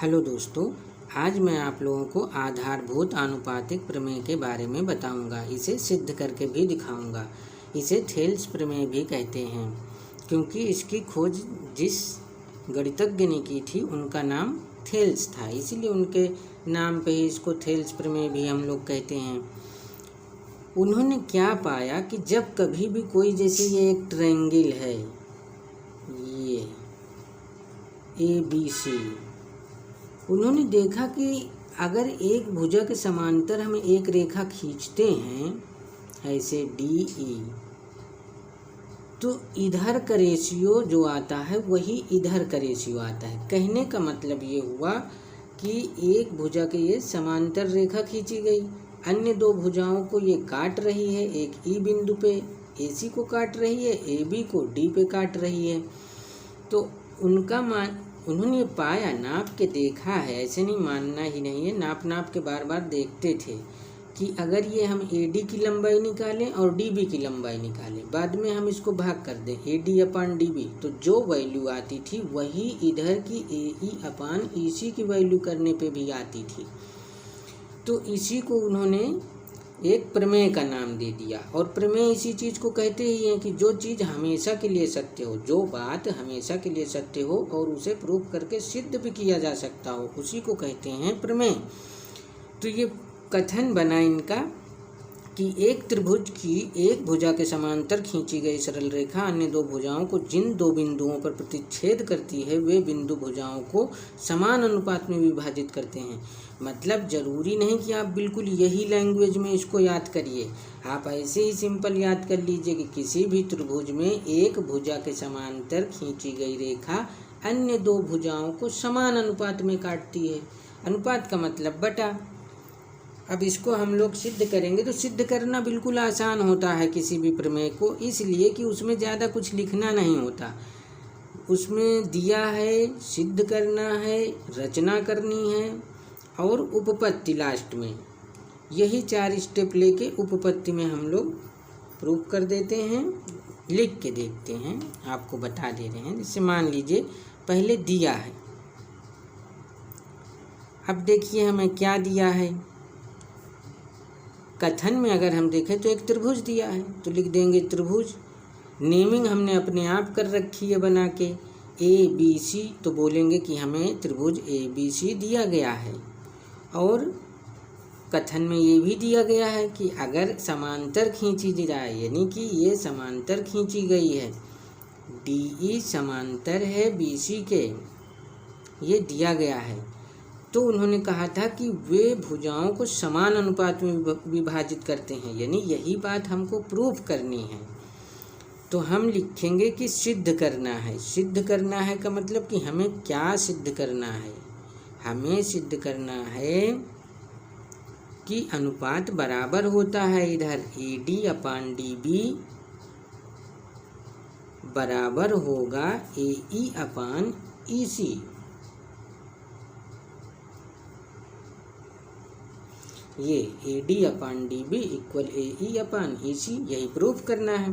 Hello दोस्तों, आज मैं आप लोगों को आधारभूत आनुपातिक प्रमेय के बारे में बताऊंगा। इसे सिद्ध करके भी दिखाऊंगा। इसे थेल्स प्रमेय भी कहते हैं क्योंकि इसकी खोज जिस गणितज्ञ ने की थी उनका नाम थेल्स था, इसीलिए उनके नाम पे ही इसको थेल्स प्रमेय भी हम लोग कहते हैं। उन्होंने क्या पाया कि जब कभी भी कोई, जैसे ये एक ट्रायंगल है, ये ABC, उन्होंने देखा कि अगर एक भुजा के समांतर हम एक रेखा खींचते हैं ऐसे DE, तो इधर का रेशियो जो आता है वही इधर का रेशियो आता है। कहने का मतलब ये हुआ कि एक भुजा के ये समांतर रेखा खींची गई, अन्य दो भुजाओं को ये काट रही है, एक E बिंदु पे AC को काट रही है, AB को D पे काट रही है। तो उन्होंने ये पाया, नाप के देखा है, ऐसे नहीं, मानना ही नहीं है, नाप के बार बार देखते थे कि अगर ये हम AD की लंबाई निकालें और DB की लंबाई निकालें, बाद में हम इसको भाग कर दें AD/DB, तो जो वैल्यू आती थी वही इधर की AE/EC की वैल्यू करने पे भी आती थी। तो इसी को उन्होंने एक प्रमेय का नाम दे दिया। और प्रमेय इसी चीज़ को कहते ही हैं कि जो चीज़ हमेशा के लिए सत्य हो, जो बात हमेशा के लिए सत्य हो और उसे प्रूव करके सिद्ध भी किया जा सकता हो, उसी को कहते हैं प्रमेय। तो ये कथन बना इनका कि एक त्रिभुज की एक भुजा के समांतर खींची गई सरल रेखा अन्य दो भुजाओं को जिन दो बिंदुओं पर प्रतिच्छेद करती है वे बिंदु भुजाओं को समान अनुपात में विभाजित करते हैं। मतलब ज़रूरी नहीं कि आप बिल्कुल यही लैंग्वेज में इसको याद करिए, आप ऐसे ही सिंपल याद कर लीजिए कि किसी भी त्रिभुज में एक भुजा के समांतर खींची गई रेखा अन्य दो भुजाओं को समान अनुपात में काटती है। अनुपात का मतलब बटा। अब इसको हम लोग सिद्ध करेंगे तो सिद्ध करना बिल्कुल आसान होता है किसी भी प्रमेय को, इसलिए कि उसमें ज़्यादा कुछ लिखना नहीं होता। उसमें दिया है, सिद्ध करना है, रचना करनी है और उपपत्ति लास्ट में। यही 4 स्टेप लेके उपपत्ति में हम लोग प्रूफ कर देते हैं। लिख के देखते हैं, आपको बता दे रहे हैं। जैसे मान लीजिए पहले दिया है, अब देखिए हमें क्या दिया है। कथन में अगर हम देखें तो एक त्रिभुज दिया है, तो लिख देंगे त्रिभुज। नेमिंग हमने अपने आप कर रखी है बना के ABC, तो बोलेंगे कि हमें त्रिभुज ABC दिया गया है। और कथन में ये भी दिया गया है कि अगर समांतर खींची जाए, यानी कि ये समांतर खींची गई है, DE समांतर है BC के, ये दिया गया है, तो उन्होंने कहा था कि वे भुजाओं को समान अनुपात में विभाजित करते हैं, यानी यही बात हमको प्रूफ करनी है। तो हम लिखेंगे कि सिद्ध करना है। सिद्ध करना है का मतलब कि हमें क्या सिद्ध करना है? हमें सिद्ध करना है कि अनुपात बराबर होता है इधर AD/DB बराबर होगा AE/EC। ये AD/DB इक्वल AE/EC, यही प्रूफ करना है।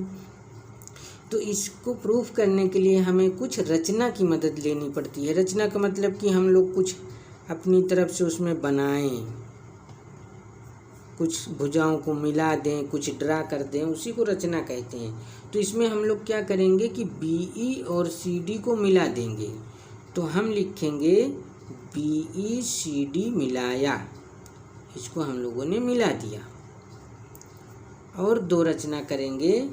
तो इसको प्रूफ करने के लिए हमें कुछ रचना की मदद लेनी पड़ती है। रचना का मतलब कि हम लोग कुछ अपनी तरफ से उसमें बनाएं, कुछ भुजाओं को मिला दें, कुछ ड्रा कर दें, उसी को रचना कहते हैं। तो इसमें हम लोग क्या करेंगे कि BE और CD को मिला देंगे। तो हम लिखेंगे BE/CD मिलाया, इसको हम लोगों ने मिला दिया। और दो रचना करेंगे,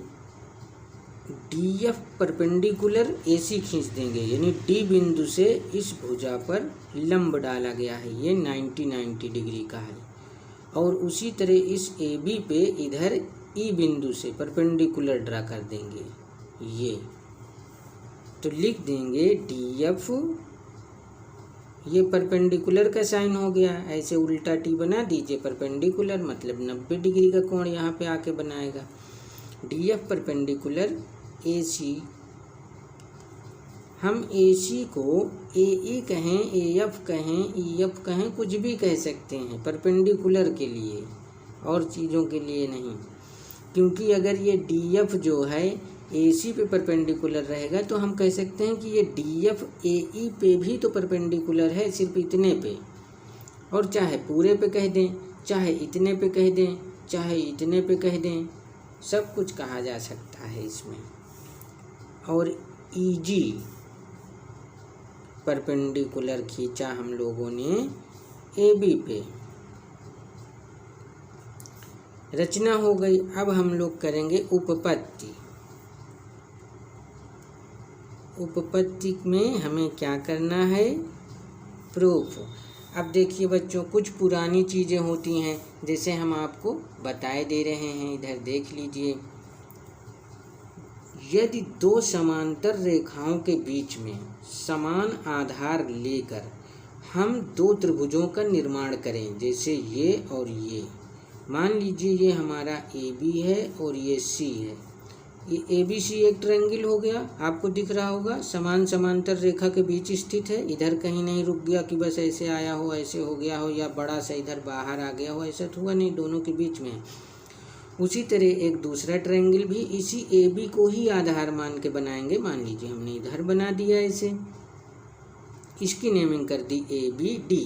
DF परपेंडिकुलर AC खींच देंगे, यानी D बिंदु से इस भुजा पर लंब डाला गया है, ये 90 डिग्री का है। और उसी तरह इस AB पे इधर E बिंदु से परपेंडिकुलर ड्रा कर देंगे ये। तो लिख देंगे DF, ये परपेंडिकुलर का साइन हो गया, ऐसे उल्टा T बना दीजिए, परपेंडिकुलर मतलब 90 डिग्री का कोण यहाँ पे आके बनाएगा। DF परपेंडिकुलर AC, हम AC को AE कहें, AF कहें, EF कहें, कुछ भी कह सकते हैं परपेंडिकुलर के लिए, और चीज़ों के लिए नहीं। क्योंकि अगर ये DF जो है AC पे परपेंडिकुलर रहेगा तो हम कह सकते हैं कि ये DF AE पे भी तो परपेंडिकुलर है, सिर्फ इतने पे। और चाहे पूरे पे कह दें, चाहे इतने पे कह दें, चाहे इतने पे कह दें, सब कुछ कहा जा सकता है इसमें। और EG परपेंडिकुलर खींचा हम लोगों ने AB पे। रचना हो गई। अब हम लोग करेंगे उपपत्ति। उपपत्ति में हमें क्या करना है? प्रूफ। अब देखिए बच्चों, कुछ पुरानी चीज़ें होती हैं, जैसे हम आपको बताए दे रहे हैं, इधर देख लीजिए। यदि दो समांतर रेखाओं के बीच में समान आधार लेकर हम दो त्रिभुजों का निर्माण करें, जैसे ये और ये, मान लीजिए ये हमारा AB है और ये C है। ये ABC एक ट्रायंगल हो गया, आपको दिख रहा होगा, समान समांतर रेखा के बीच स्थित है। इधर कहीं नहीं रुक गया कि बस ऐसे आया हो, ऐसे हो गया हो, या बड़ा सा इधर बाहर आ गया हो, ऐसा तो हुआ नहीं, दोनों के बीच में। उसी तरह एक दूसरा ट्रायंगल भी इसी AB को ही आधार मान के बनाएंगे। मान लीजिए हमने इधर बना दिया ऐसे, इसकी नेमिंग कर दी ABD।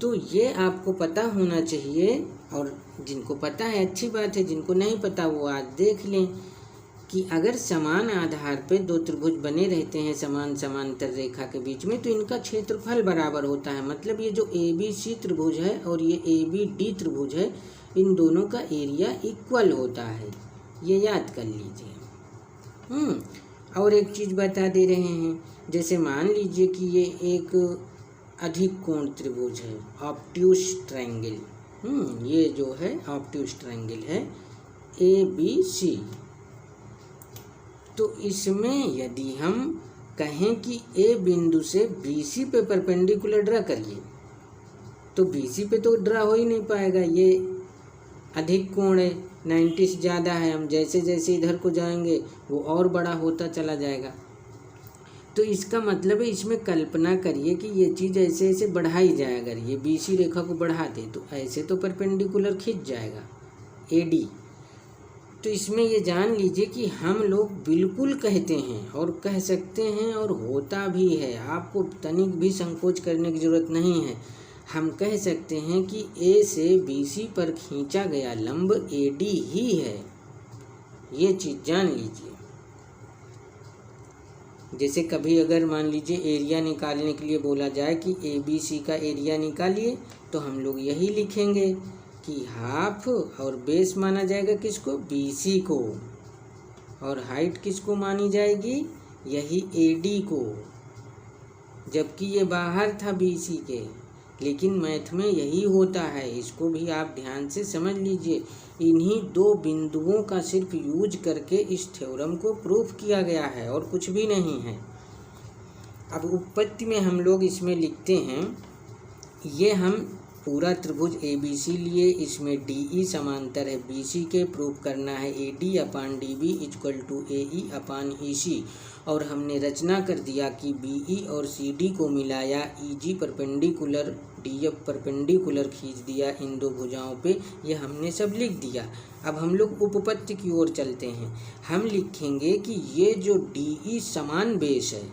तो ये आपको पता होना चाहिए, और जिनको पता है अच्छी बात है, जिनको नहीं पता वो आज देख लें कि अगर समान आधार पे दो त्रिभुज बने रहते हैं समान समांतर रेखा के बीच में, तो इनका क्षेत्रफल बराबर होता है। मतलब ये जो ABC त्रिभुज है और ये ABD त्रिभुज है, इन दोनों का एरिया इक्वल होता है, ये याद कर लीजिए। और एक चीज़ बता दे रहे हैं, जैसे मान लीजिए कि ये एक अधिक कोण त्रिभुज है, ऑब्ट्यूस ट्रायंगल। ये जो है ऑब्ट्यूस ट्रायंगल है ABC। तो इसमें यदि हम कहें कि A बिंदु से BC पे परपेंडिकुलर ड्रा करिए, तो BC पे तो ड्रा हो ही नहीं पाएगा, ये अधिक कोण है, 90 से ज़्यादा है। हम जैसे जैसे इधर को जाएंगे वो और बड़ा होता चला जाएगा। तो इसका मतलब है, इसमें कल्पना करिए कि ये चीज़ ऐसे ऐसे बढ़ाई जाए। अगर ये BC रेखा को बढ़ा दे तो ऐसे तो परपेंडिकुलर खींच जाएगा AD। तो इसमें ये जान लीजिए कि हम लोग बिल्कुल कहते हैं और कह सकते हैं और होता भी है, आपको तनिक भी संकोच करने की ज़रूरत नहीं है। हम कह सकते हैं कि A से BC पर खींचा गया लंब AD ही है, ये चीज़ जान लीजिए। जैसे कभी अगर मान लीजिए एरिया निकालने के लिए बोला जाए कि ABC का एरिया निकालिए, तो हम लोग यही लिखेंगे कि हाफ, और बेस माना जाएगा किसको? BC को, और हाइट किसको मानी जाएगी? यही AD को। जबकि ये बाहर था BC के, लेकिन मैथ में यही होता है, इसको भी आप ध्यान से समझ लीजिए। इन्हीं दो बिंदुओं का सिर्फ यूज करके इस थ्योरम को प्रूफ किया गया है और कुछ भी नहीं है। अब उपपत्ति में हम लोग इसमें लिखते हैं, ये हम पूरा त्रिभुज ABC लिए, इसमें DE समांतर है BC के, प्रूफ करना है AD/DB = AE / EC। और हमने रचना कर दिया कि BE और CD को मिलाया, EG परपेंडिकुलर, DF परपेंडिकुलर खींच दिया इन दो भुजाओं पे, ये हमने सब लिख दिया। अब हम लोग उपपत्ति की ओर चलते हैं। हम लिखेंगे कि ये जो DE समान बेस है,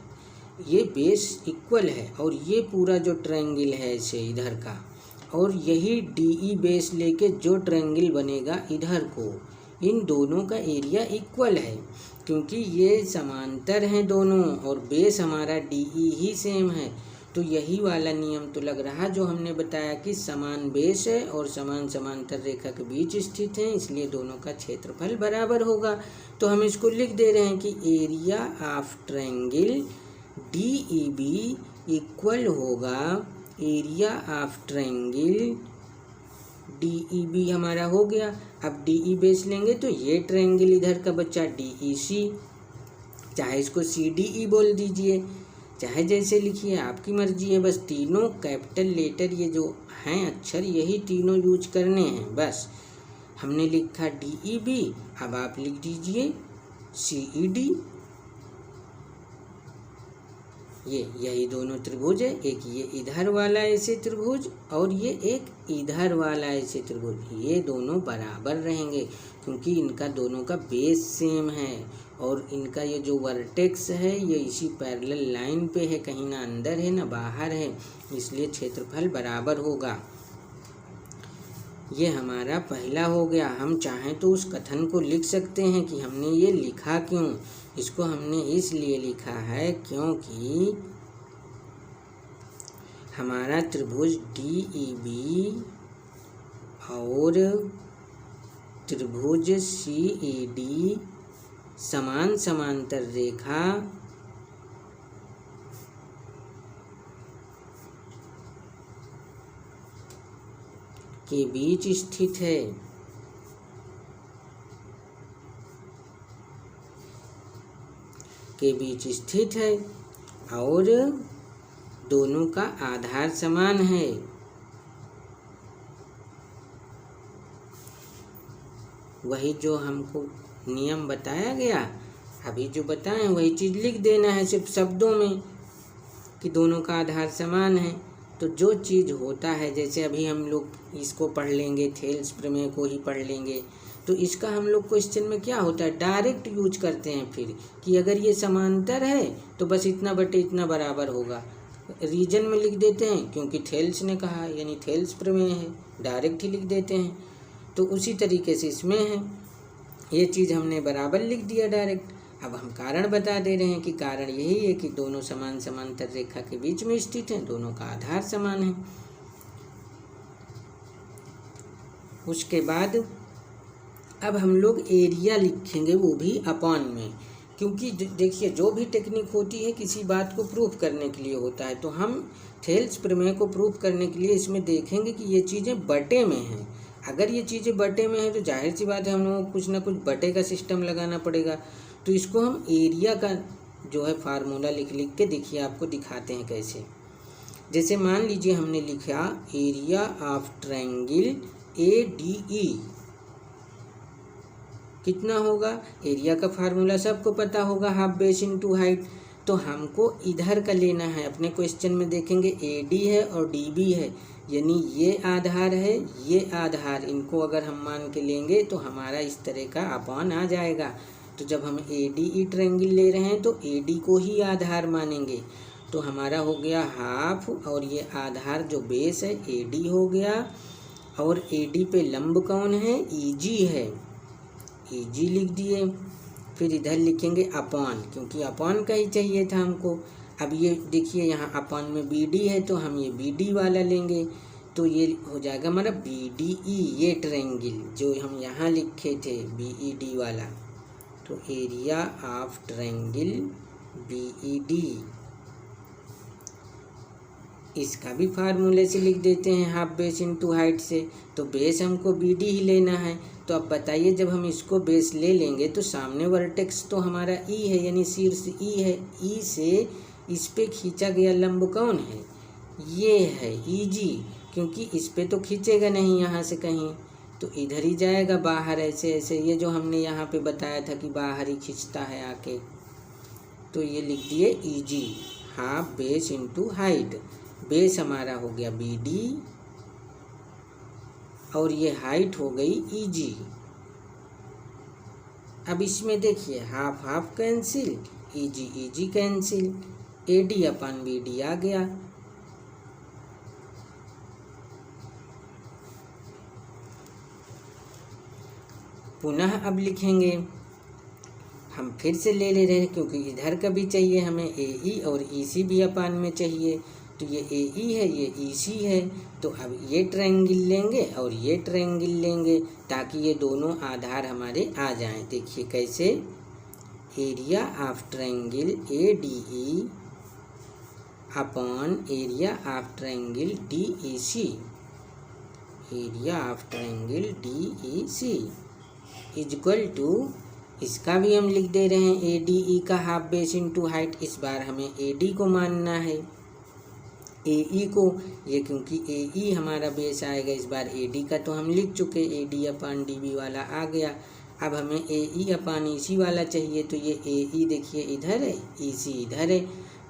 ये बेस इक्वल है, और ये पूरा जो ट्रायंगल है इसे इधर का, और यही DE बेस लेके जो ट्रायंगल बनेगा इधर को, इन दोनों का एरिया इक्वल है, क्योंकि ये समांतर हैं दोनों और बेस हमारा DE ही सेम है। तो यही वाला नियम तो लग रहा जो हमने बताया कि समान बेस है और समान समांतर रेखा के बीच स्थित हैं, इसलिए दोनों का क्षेत्रफल बराबर होगा। तो हम इसको लिख दे रहे हैं कि area of triangle DEB equal होगा एरिया ऑफ ट्रायंगल DEB। हमारा हो गया। अब DE बेस लेंगे तो ये ट्रायंगल इधर का बच्चा DEC, चाहे इसको CDE बोल दीजिए, चाहे जैसे लिखिए, आपकी मर्जी है। बस तीनों कैपिटल लेटर ये जो हैं अक्षर, यही तीनों यूज करने हैं। बस हमने लिखा DEB, अब आप लिख दीजिए CED। यही दोनों त्रिभुज है, एक ये इधर वाला ऐसे त्रिभुज और ये एक इधर वाला ऐसे त्रिभुज, ये दोनों बराबर रहेंगे क्योंकि इनका दोनों का बेस सेम है और इनका ये जो वर्टेक्स है ये इसी पैरेलल लाइन पे है, कहीं ना अंदर है ना बाहर है, इसलिए क्षेत्रफल बराबर होगा। ये हमारा पहला हो गया। हम चाहें तो उस कथन को लिख सकते हैं कि हमने ये लिखा क्यों। इसको हमने इसलिए लिखा है क्योंकि हमारा त्रिभुज DEB और त्रिभुज CED समान समांतर रेखा के बीच स्थित है। और दोनों का आधार समान है। वही जो हमको नियम बताया गया, अभी जो बताएं वही चीज़ लिख देना है सिर्फ शब्दों में कि दोनों का आधार समान है। तो जो चीज़ होता है, जैसे अभी हम लोग इसको पढ़ लेंगे, थेल्स प्रमेय को ही पढ़ लेंगे, तो इसका हम लोग क्वेश्चन में क्या होता है, डायरेक्ट यूज करते हैं फिर कि अगर ये समांतर है तो बस इतना बटे इतना बराबर होगा। रीजन में लिख देते हैं क्योंकि थेल्स ने कहा, यानी थेल्स प्रमेय है, डायरेक्ट ही लिख देते हैं। तो उसी तरीके से इसमें है, ये चीज़ हमने बराबर लिख दिया डायरेक्ट। अब हम कारण बता दे रहे हैं कि कारण यही है कि दोनों समान समांतर रेखा के बीच में स्थित हैं, दोनों का आधार समान है। उसके बाद अब हम लोग एरिया लिखेंगे, वो भी अपॉन में, क्योंकि देखिए जो भी टेक्निक होती है किसी बात को प्रूफ करने के लिए होता है। तो हम थेल्स प्रमेय को प्रूफ करने के लिए इसमें देखेंगे कि ये चीज़ें बटे में हैं। अगर ये चीज़ें बटे में हैं तो जाहिर सी बात है हम लोगों को कुछ ना कुछ बटे का सिस्टम लगाना पड़ेगा। तो इसको हम एरिया का जो है फार्मूला लिख के देखिए, आपको दिखाते हैं कैसे। जैसे मान लीजिए हमने लिखा एरिया ऑफ ट्रायंगल ADE, कितना होगा, एरिया का फार्मूला सबको पता होगा, हाफ बेस इनटू हाइट। तो हमको इधर का लेना है। अपने क्वेश्चन में देखेंगे AD है और DB है, यानी ये आधार है, ये आधार, इनको अगर हम मान के लेंगे तो हमारा इस तरह का अपॉन आ जाएगा। तो जब हम ADE ट्रायंगल ले रहे हैं तो AD को ही आधार मानेंगे। तो हमारा हो गया हाफ, और ये आधार जो बेस है AD हो गया, और AD पे लंब कौन है, EG है, EG लिख दिए। फिर इधर लिखेंगे अपॉन, क्योंकि अपॉन का ही चाहिए था हमको। अब ये देखिए यहाँ अपॉन में BD है तो हम ये BD वाला लेंगे, तो ये हो जाएगा हमारा BDE, ये ट्रायंगल जो हम यहाँ लिखे थे BED वाला। तो एरिया ऑफ ट्रायंगल BED, इसका भी फार्मूले से लिख देते हैं हाफ बेस इनटू हाइट से। तो बेस हमको BD ही लेना है। तो अब बताइए, जब हम इसको बेस ले लेंगे तो सामने वर्टेक्स तो हमारा E है, यानी शीर्ष E है। E से इस पे खींचा गया लंब कौन है, ये है EG, क्योंकि इस पे तो खींचेगा नहीं यहाँ से कहीं, तो इधर ही जाएगा बाहर, ऐसे ऐसे, ये जो हमने यहाँ पे बताया था कि बाहर ही खींचता है आके। तो ये लिख दिए EG, half base into height. Base हमारा हो गया BD और ये हाइट हो गई EG। अब इसमें देखिए half half cancel, EG cancel, AD अपन BD आ गया। पुनः अब लिखेंगे, हम फिर से ले रहे हैं क्योंकि इधर का भी चाहिए हमें, AE और EC भी अपान में चाहिए। तो ये AE है, ये EC है, तो अब ये ट्रायंगल लेंगे और ये ट्रायंगल लेंगे ताकि ये दोनों आधार हमारे आ जाएं। देखिए कैसे, area of triangle ADE upon area of triangle DEC, area of triangle DEC is equal to, इसका भी हम लिख दे रहे हैं ADE का हाफ बेस इनटू हाइट। इस बार हमें AD को मानना है, AE को, ये क्योंकि AE हमारा बेस आएगा। इस बार AD का तो हम लिख चुके, AD अपान DB वाला आ गया। अब हमें AE अपान EC वाला चाहिए, तो ये AE देखिए इधर है, EC इधर है,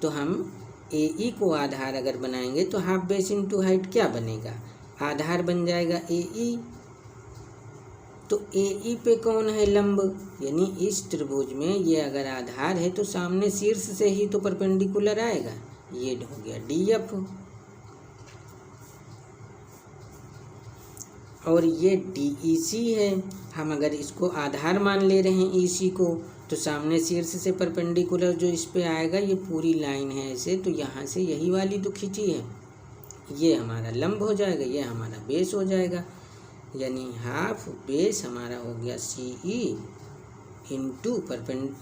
तो हम ए ई को आधार अगर बनाएंगे तो हाफ बेस इंटू हाइट क्या बनेगा, आधार बन जाएगा ए ई। तो ए ई पे कौन है लंब, यानी इस त्रिभुज में ये अगर आधार है तो सामने शीर्ष से ही तो परपेंडिकुलर आएगा, ये हो गया डी एफ। और ये डी ई सी है, हम अगर इसको आधार मान ले रहे हैं ई सी को, तो सामने शीर्ष से परपेंडिकुलर जो इस पे आएगा ये पूरी लाइन है ऐसे, तो यहाँ से यही वाली तो खींची है, ये हमारा लंब हो जाएगा, ये हमारा बेस हो जाएगा। यानी हाफ बेस हमारा हो गया सी ई इंटू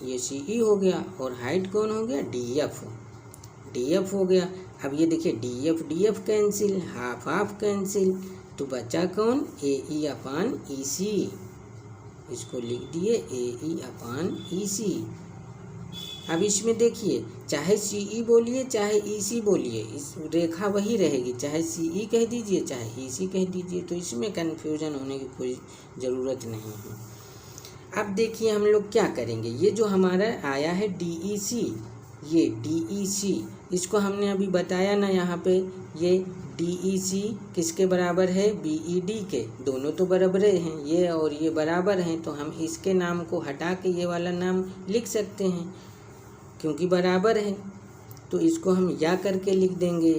ये सी ई हो गया, और हाइट कौन हो गया, डी एफ हो गया। अब ये देखिए D F cancel, half half cancel, तो बचा कौन, ए ई अपान ई सी। इसको लिख दिए ए ई अपान ई सी। अब इसमें देखिए, चाहे सी ई बोलिए चाहे ई सी बोलिए, इस रेखा वही रहेगी, चाहे सी ई कह दीजिए चाहे ई सी कह दीजिए, तो इसमें कन्फ्यूजन होने की कोई ज़रूरत नहीं है। अब देखिए हम लोग क्या करेंगे, ये जो हमारा आया है डी ई सी, ये डी ई सी, इसको हमने अभी बताया ना यहाँ पे, ये डी ई सी किसके बराबर है, बी ई डी के, दोनों तो बराबर हैं, ये और ये बराबर हैं, तो हम इसके नाम को हटा के ये वाला नाम लिख सकते हैं क्योंकि बराबर है। तो इसको हम या करके लिख देंगे,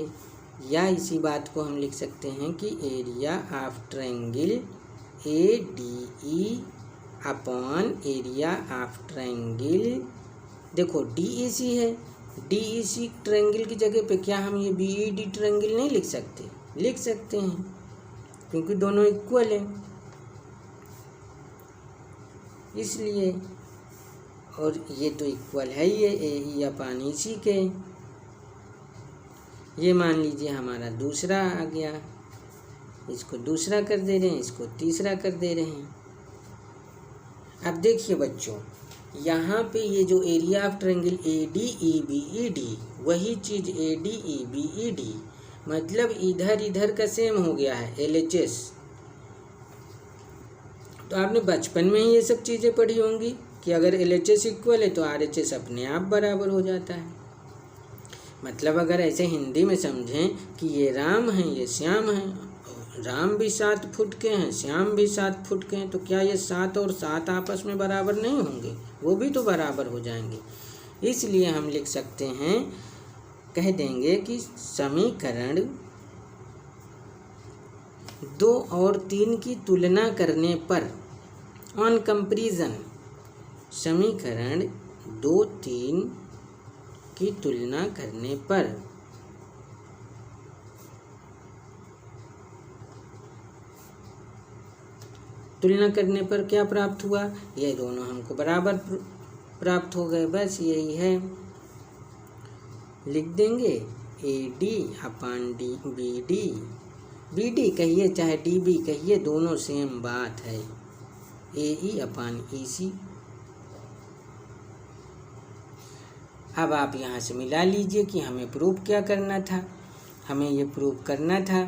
या इसी बात को हम लिख सकते हैं कि area of triangle A D E upon area of triangle, देखो डी ई सी है, डी ई सी ट्रायंगल की जगह पे क्या हम ये बी ई डी ट्रायंगल नहीं लिख सकते, लिख सकते हैं क्योंकि दोनों इक्वल है इसलिए, और ये तो इक्वल है ही है ए ई अपान ई सी के। ये मान लीजिए हमारा दूसरा आ गया, इसको दूसरा कर दे रहे हैं, इसको तीसरा कर दे रहे हैं। अब देखिए बच्चों, यहाँ पे ये जो area of triangle A D E B E D, वही चीज़ A D E B E D, मतलब इधर इधर का सेम हो गया है एल एच एस। तो आपने बचपन में ही ये सब चीज़ें पढ़ी होंगी कि अगर एल एच एस इक्वल है तो आर एच एस अपने आप बराबर हो जाता है। मतलब अगर ऐसे हिंदी में समझें कि ये राम हैं ये श्याम हैं, राम भी 7 फुट के हैं श्याम भी 7 फुट के हैं, तो क्या ये 7 और 7 आपस में बराबर नहीं होंगे, वो भी तो बराबर हो जाएंगे। इसलिए हम लिख सकते हैं, कह देंगे कि समीकरण 2 और 3 की तुलना करने पर, ऑन कंपैरिजन, समीकरण 2, 3 की तुलना करने पर क्या प्राप्त हुआ, ये दोनों हमको बराबर प्राप्त हो गए, बस यही है। लिख देंगे A D upon D B D, B D कहिए चाहे डी बी कहिए, दोनों सेम बात है, ए ई अपान ई सी। अब आप यहाँ से मिला लीजिए कि हमें प्रूव क्या करना था, हमें ये प्रूव करना था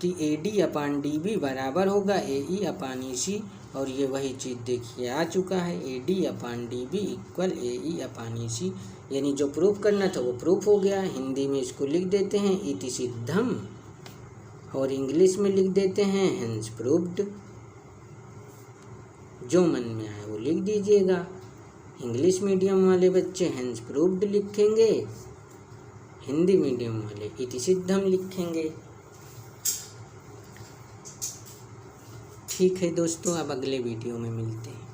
कि A D upon D B बराबर होगा ए ई अपान ई सी, और ये वही चीज़ देखिए आ चुका है, A D upon D B equal A E upon E C, यानी जो प्रूफ करना था वो प्रूफ हो गया। हिंदी में इसको लिख देते हैं इति सिद्धम, और इंग्लिश में लिख देते हैं हेंस प्रूव्ड। जो मन में आए वो लिख दीजिएगा। इंग्लिश मीडियम वाले बच्चे हेंस प्रूव्ड लिखेंगे, हिंदी मीडियम वाले इति सिद्धम लिखेंगे। ठीक है दोस्तों, अब अगले वीडियो में मिलते हैं।